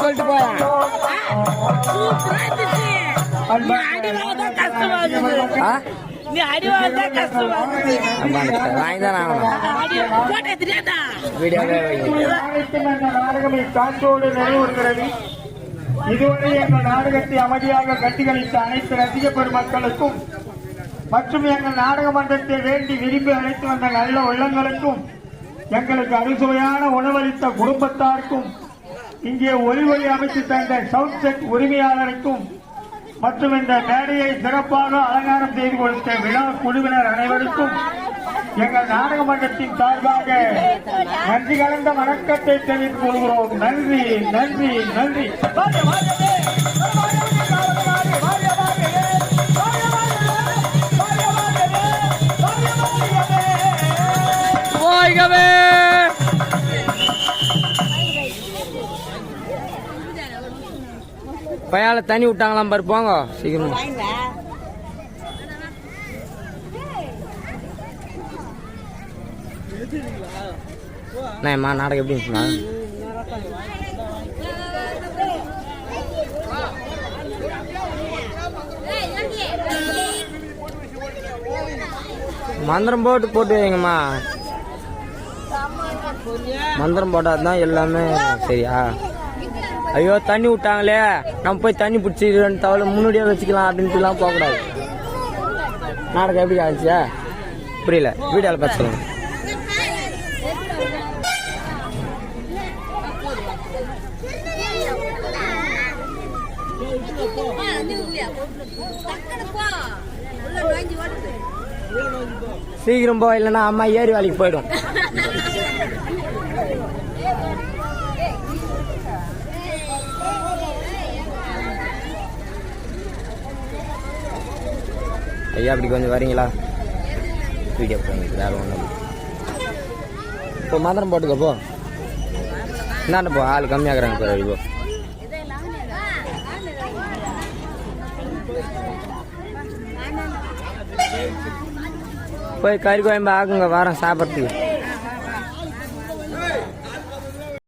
சொல்லிட்டு போயா நீ அடிவாங்க கஷ்டமா காற்றோடு நிறைவுறுகிறது. இதுவரை எங்கள் நாடகத்தை அமைதியாக கட்டிகளித்த அனைத்து ரசிக பெருமக்களுக்கும் மற்றும் எங்கள் நாடக மன்றத்தை வேண்டி விரும்பி அழைத்து வந்த நல்ல உள்ளங்களுக்கும் எங்களுக்கு அறுசுவையான உணவளித்த குடும்பத்தாருக்கும் இங்கே ஒலி அமைத்து தந்த சவுண்ட் செட் உரிமையாளருக்கும் மற்றும் இந்த மேடையை சிறப்பாக அலங்காரம் செய்து கொடுத்த விழா குழுவினர் அனைவருக்கும் எங்கள் நாடக மன்றத்தின் சார்பாக நன்றி கலந்த வணக்கத்தை தெரிவித்துக் கொள்கிறோம். நன்றி நன்றி நன்றி. பையால தண்ணி விட்டாங்களாம் பாரு, போங்க சீக்கிரம். நாடகம் எப்படி இருந்துச்சுண்ணா? மந்திரம் போட்டு வைங்கம்மா. மந்திரம் போட்டாதான் எல்லாமே சரியா? ஐயோ தண்ணி விட்டாங்களே, நம்ம போய் தண்ணி பிடிச்சிருன்னு தவிர முன்னாடியே வச்சுக்கலாம் அப்படின்ட்டுலாம் போகக்கூடாது. நாடகம் எப்படி ஆச்சு புரியல, வீடியோவில் பார்த்துக்கலாம். சீக்கிரம் போ, இல்லைன்னா அம்மா ஏறி வேலைக்கு போயிடும். ஐயா அப்படி கொஞ்சம் வரீங்களா? வீடியோ போடுங்க, வேற ஒன்றும். இப்போ மந்திரம் போட்டுக்க போ. என்னென்ன போ, ஆள் கம்மியாகிறாங்க போய் போ. போய் கறி கோயம்பு ஆகுங்க, வாரம் சாப்பிட்றதுக்கு.